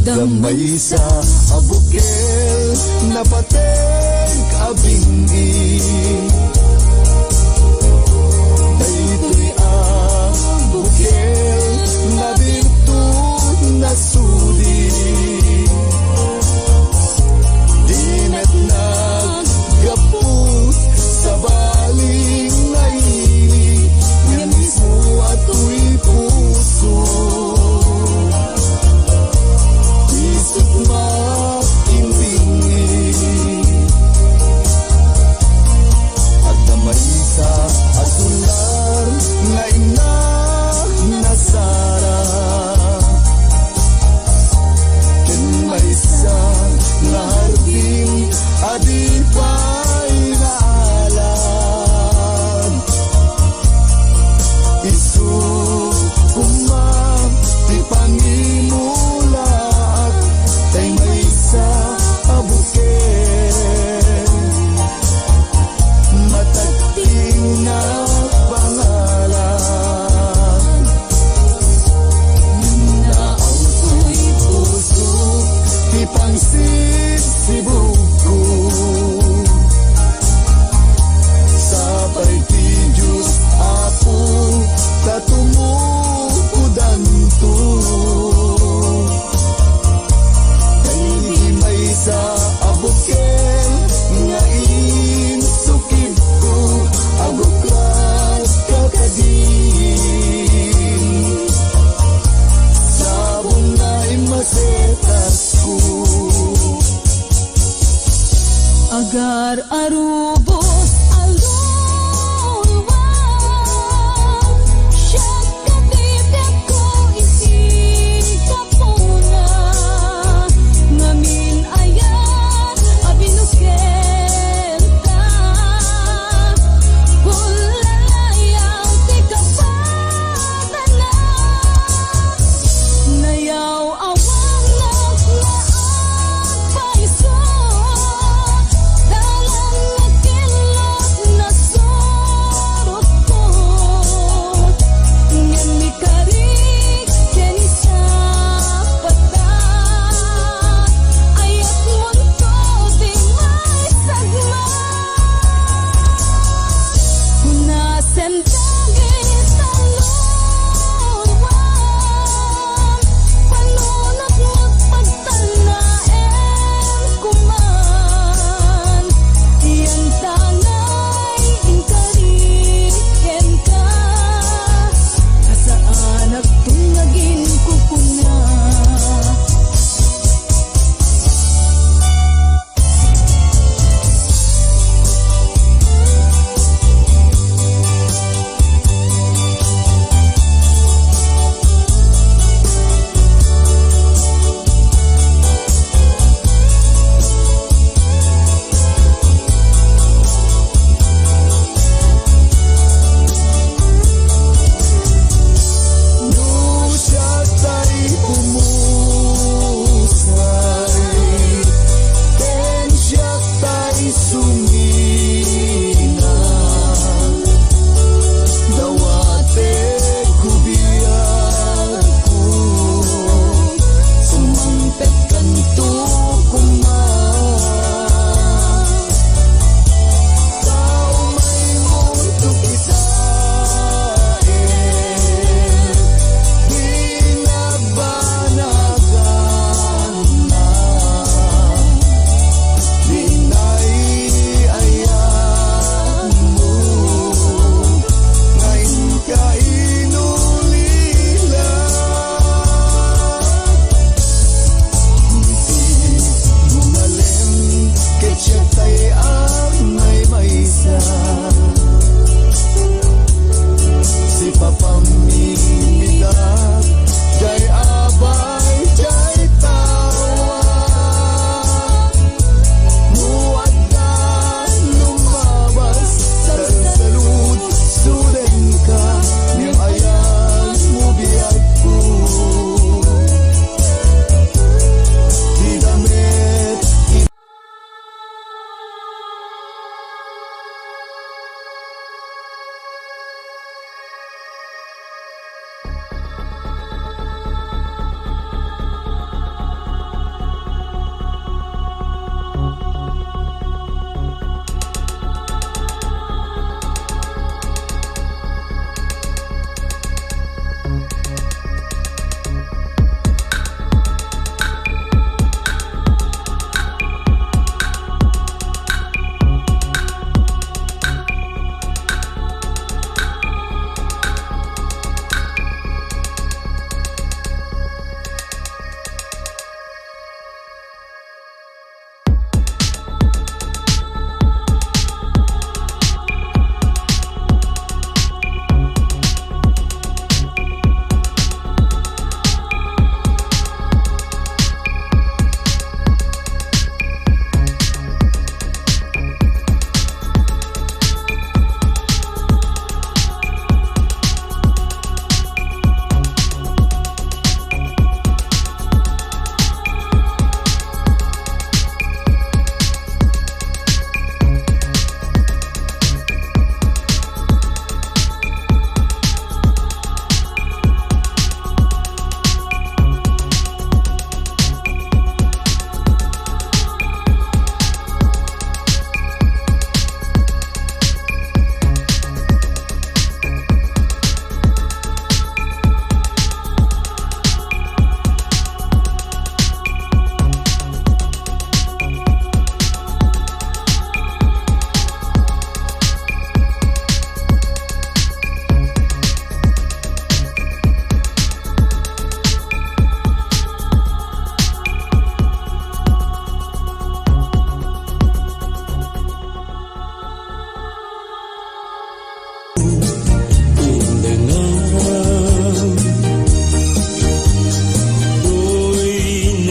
Gamay sa abukel na pateng kabingi daytoy abukel na birtud na suli dinet naggapus sa baling naili nga mismo ato'y puso at damay sa asular nga ina nasara ken may sa nga hardin adipay naalan isu kumam ti pangimulat tay may sa abukel matagting na pangalan naauto'y puso ti pangsisibog ko sabay ti Diyos Apo katumukudan to sa abukel nga insukib ko aguklas kakadin sabong na imasetas ko agar arubos Dalam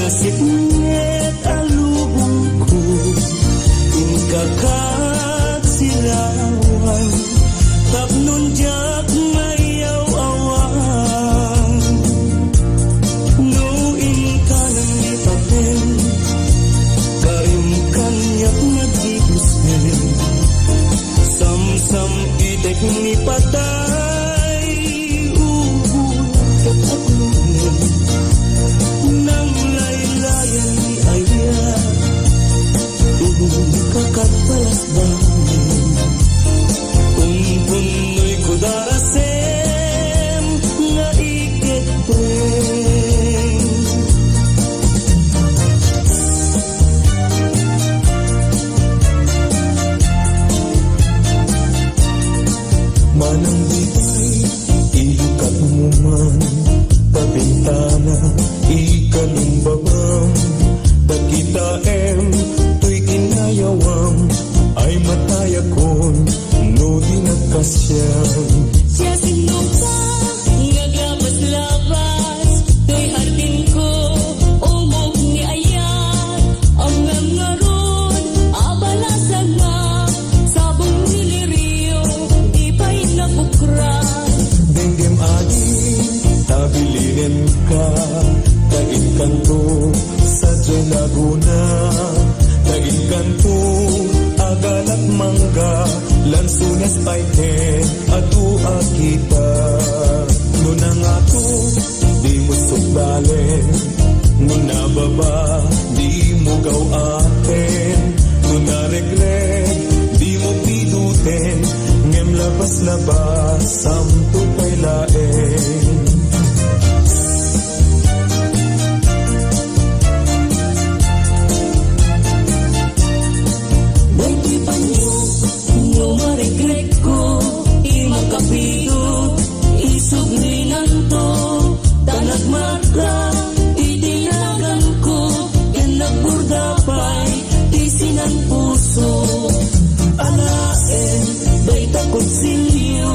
nasipnget alubong ko, inkakat sirawan, tapnon jak mayaw awang. No inkanang ipapen, karim kanyak nagibusnen, sam-sam itek ni patay, ubul kat aglunen, nang laylayan ni aya, kakat palasdamen, umpunoy ko darasem, nga iket prem. Manang bitay, ikat mo man, tabintana, ikalumbabam, takita tuy kinayawam, ay matayakon, no di nagkasyam. Siya sinuka, ngagabas-labas, tuy hardin ko, umog ni ayat, ang ngaron, abalasag nga, sabong niliriyo, di pa'y napukran. Denggem adi, tabilinin ka, tagin kanto, sa Diyay Laguna, tagin kanto, agalak mangga, lansunes paiten, atua kita. Ngunang ako, di mo subbalen, ngunababa, di mo gawaten, ngunareg-reg, di mo piduten, ngem labas-labas, samto pa'y laeng. Kapidot, isuglinan to, tanagmarka, itinagan ko, yan nagburdapay, tisinan puso. Alaen, bay takot silyo,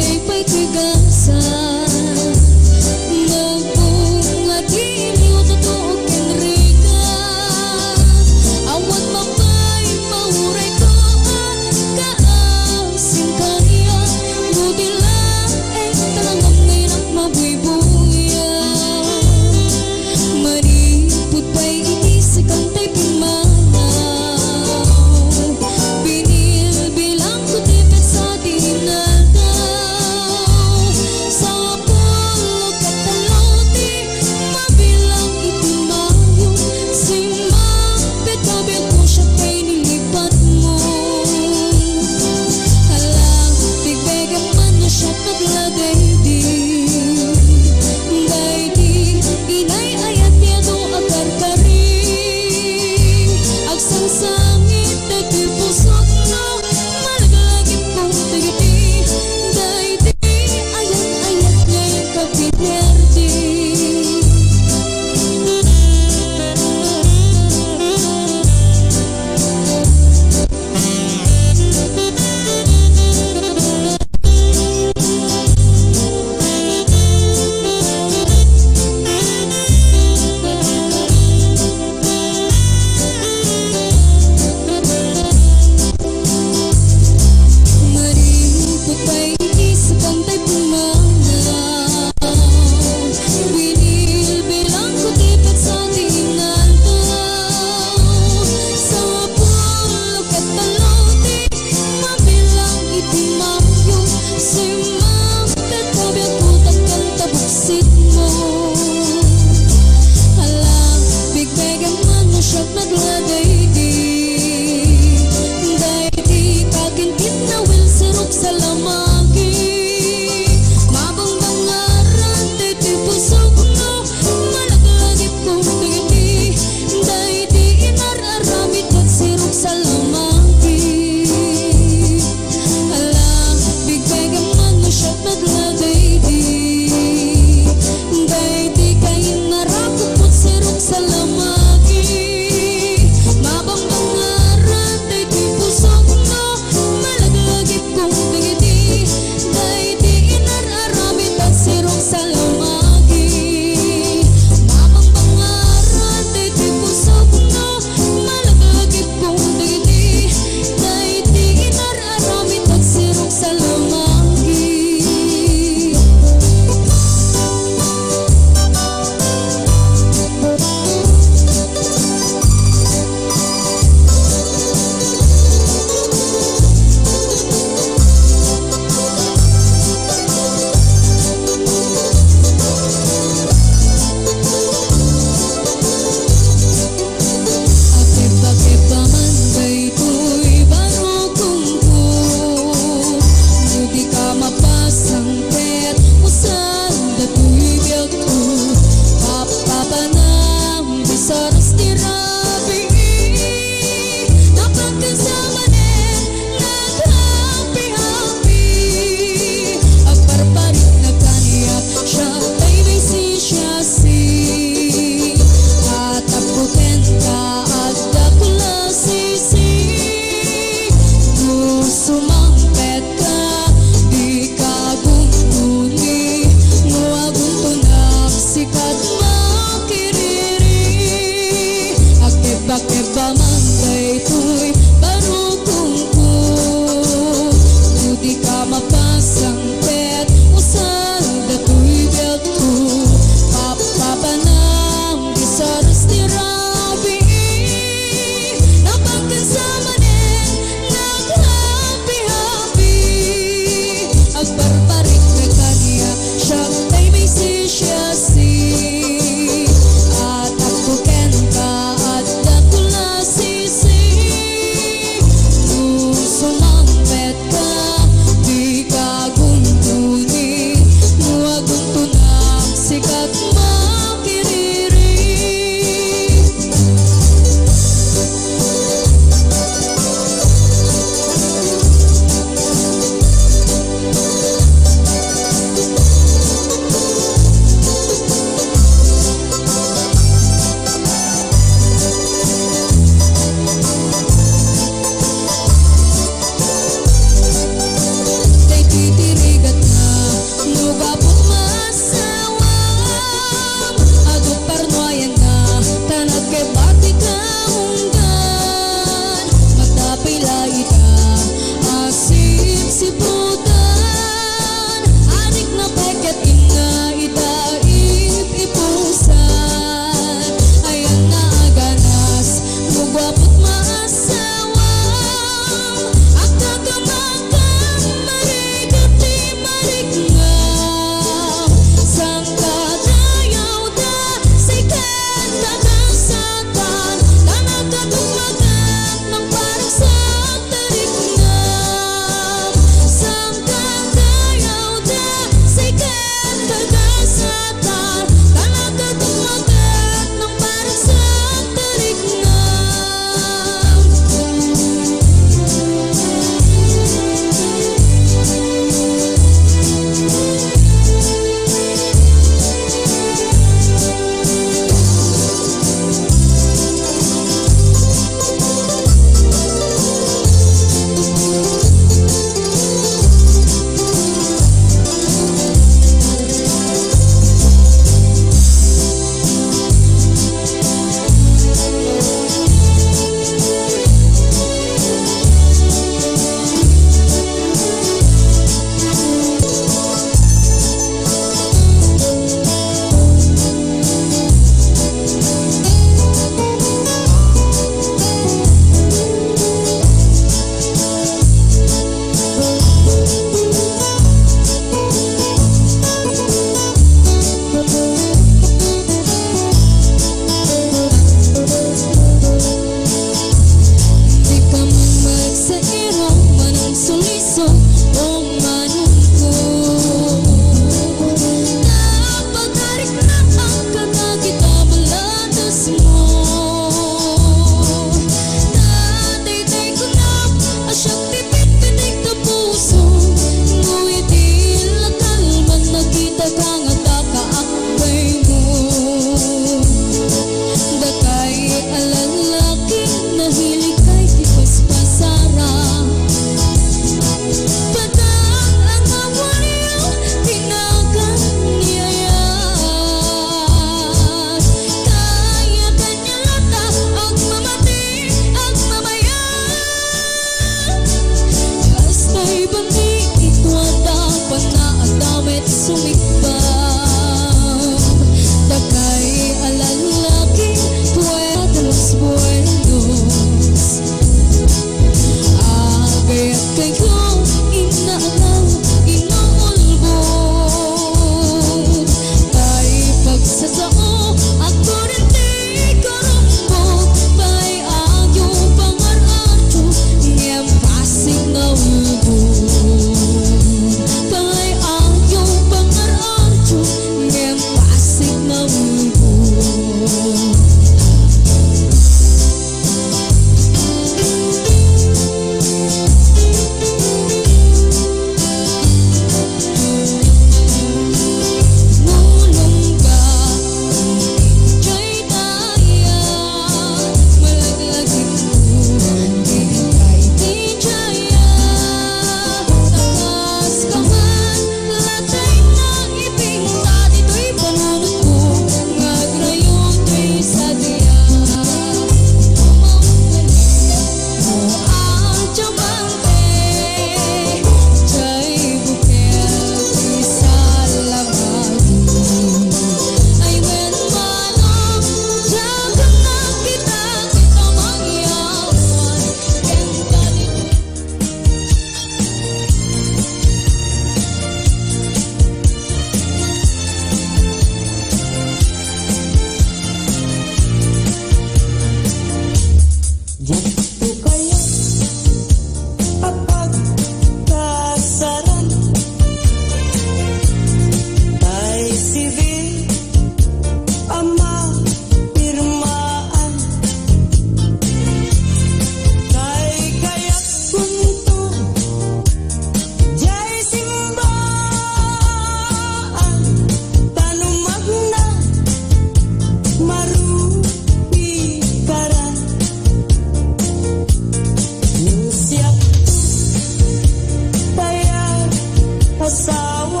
asawa.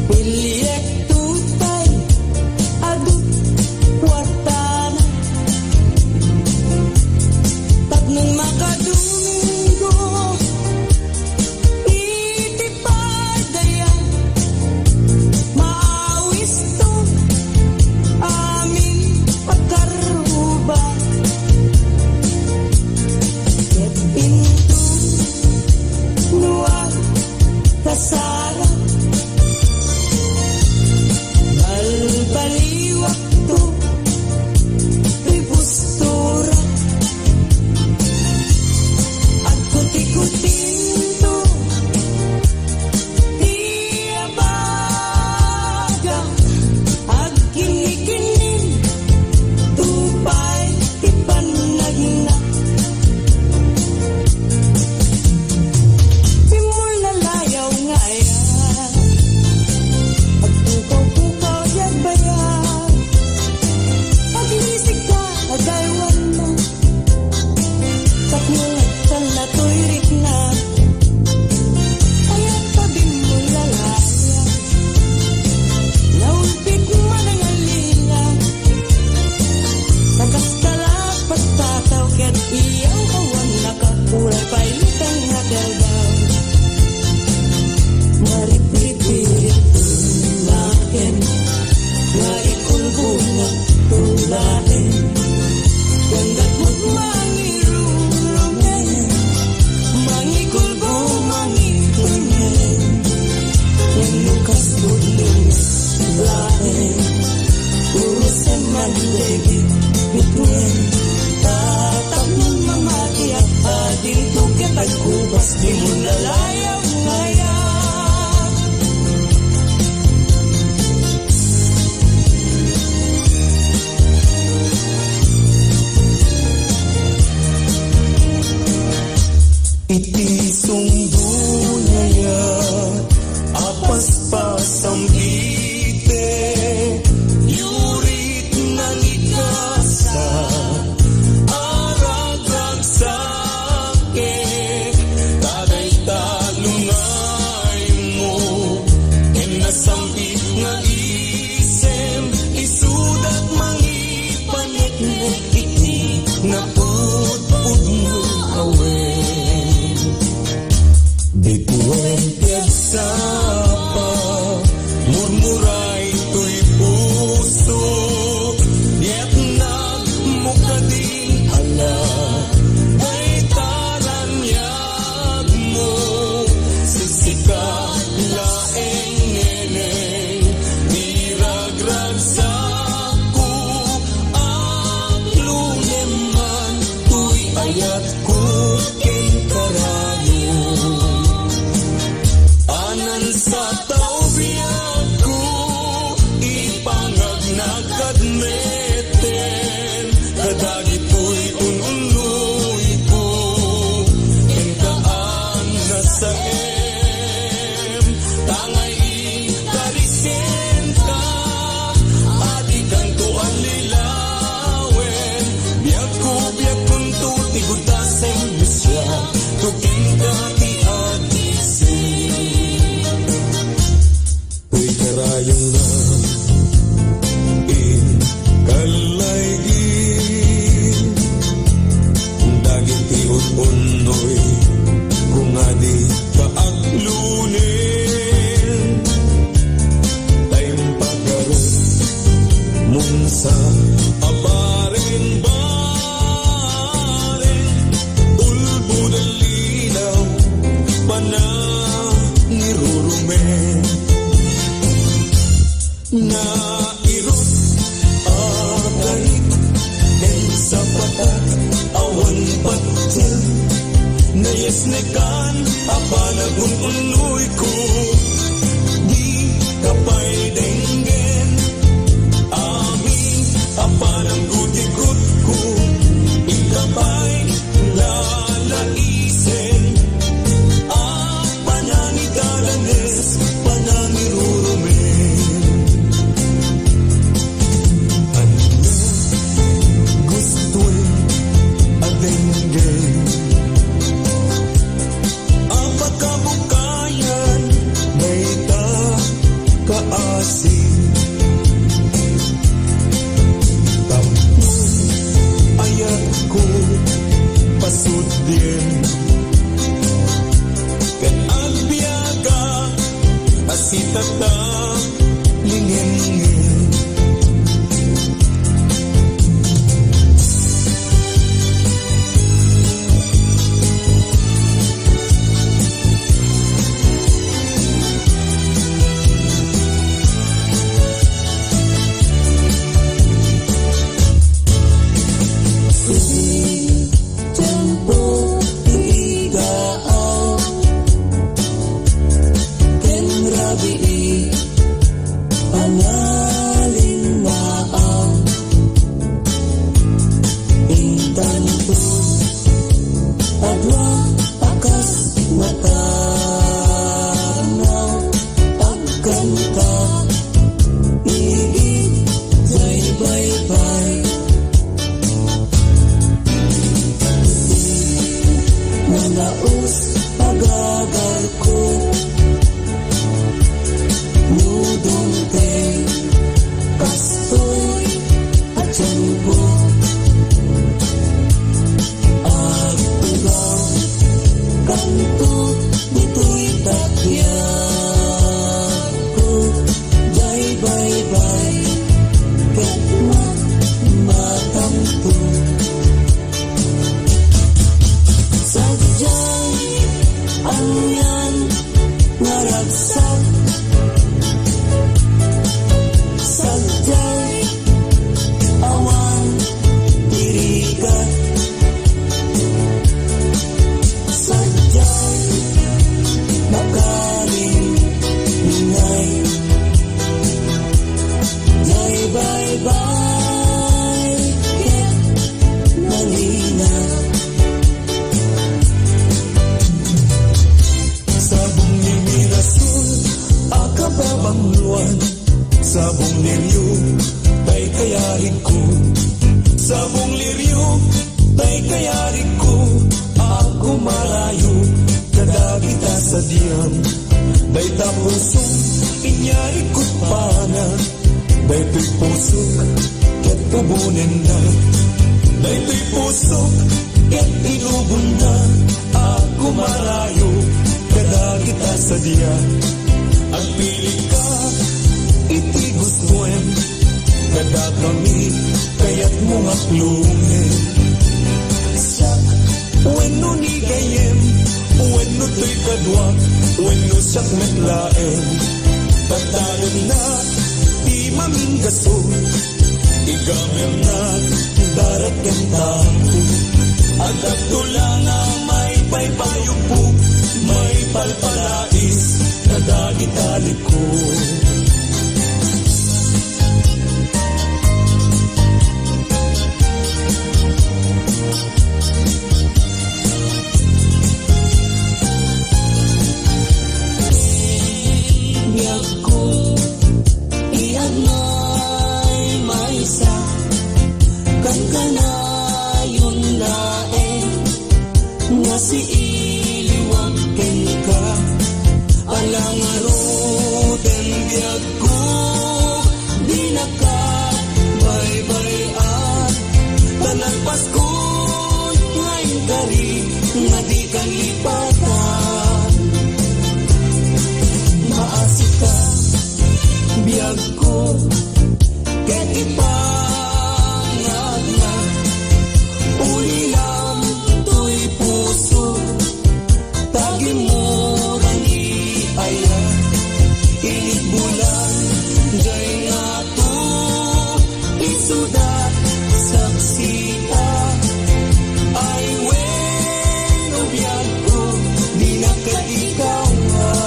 Piliyek tutay, adut kwartana. Tatlong makadunggo, itipadaya. Maawis to, amin pagkaruba. Ket pintu, nuwag kasara. Balbaliwak to, ribustura. At kuti-kutin to, iyabaga. Ag kinikinin, tupay ipanagna. Pimol na layaw nga yan, pagpukaw-pukaw yan bayan. Paglisig ka, agaywan mo, taknungat ka na to'y rikna. Aya't pabimol na laya, naulpit man ang alila. Nagkastala pagtataw, ket iyaw kawan nakakulay pailitang nagagaw. Maripipirit tulakin, marikulbungat tulakin. Gandad mo't mangirulungin, mangikulbong mangitungin. Yang lukas tulong lain, puro seman lagi bituin. Tatap nun mamati at ading tuket at kubas, di mo nalayaw ngayon. Itisong dunaya, apas-pas ang ite, yurit ng ikasa, aragag sake, tagay talungay mo, nasampit nga isem, isudat mangipanik-nek iti, naput-put mo away. Di tuwing piagsapa, murmuray to'y puso, yet nagmukading ala, ay taranyag mo, sisikat laeng neneng, niragrag sako, ang luneman, to'y ayat ko ken karayo. Anan sa taubiyak ko, ipangag nagkadmeten, kadagit ko'y ununoy ko, enkaan na sa tangay ikarisen ka, adikan to ang lilawen, biyak kung tuti gutasen misya, tuking ka ti atisin. Uy karayong na in kalaygin, dagit tiut-unoy kung adi kaaglunin, tayong pagkaroon mong sa abaring-baring, ulbo ng linaw, panangirurumen. Nairot agay en sa patat awan patil, nayesnekan apanagun unoy ko, di kapay denggen amin apanang gutikot ko, ikapay lalaisen, panangidalanes, panangirurumen. Gusto'y adenggen, apaka si tata lingin-ngin. Sabong liryo, tay kayari ko. Sabong liryo, tay kayari ko. Ako malayo, kada kita sa diyam. Day tapusong, inyari ko pana. Day to'y pusok, ket tubunin na. Day to'y pusok, ket inubon na. Ako malayo, kada kita sa diyam. Ang pili ka, iti gustuin, kada kami, kaya't mong aklungin. Sak, weno ni gayem, weno to'y kadwak, weno sak metlaen. Tatalan na, di maminggason, igamel na, darat ken tapo. Agad tulang ang may paypayong po, may palpalais, nadagitalik ko. Si iliwag ken ka alang aruten biag ko di nakabaybay-an tanan Pasko ngayon kari nga di kalipatan maasik ka biag ko ket ipangag na ulilam to'y puso tagi mo rani aya init bulan jay nga to isudat saksita ay weno biag ko di na ka ikaw nga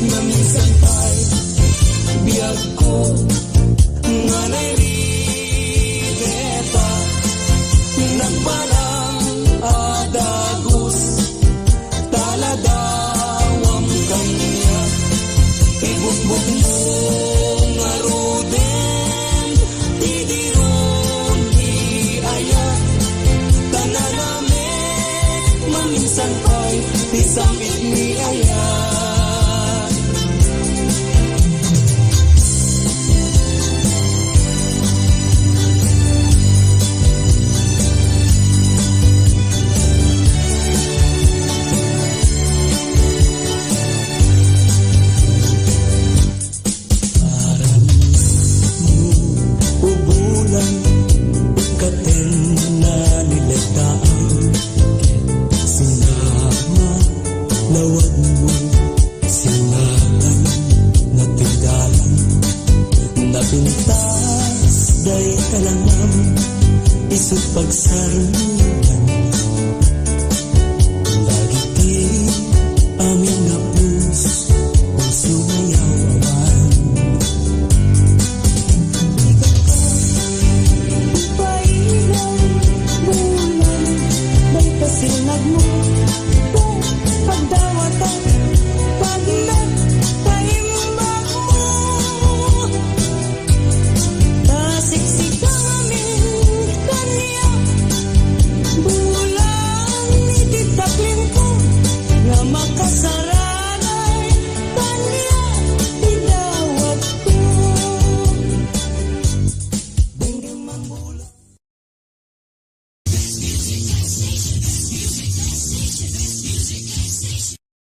naminsan pa'y biag ko nga nairibeta nagparang adagos taladawam kanya ibukbuk mo nga ruden tidiron di aya tananame maminsan pa'y tisamit ni aya. na wag mo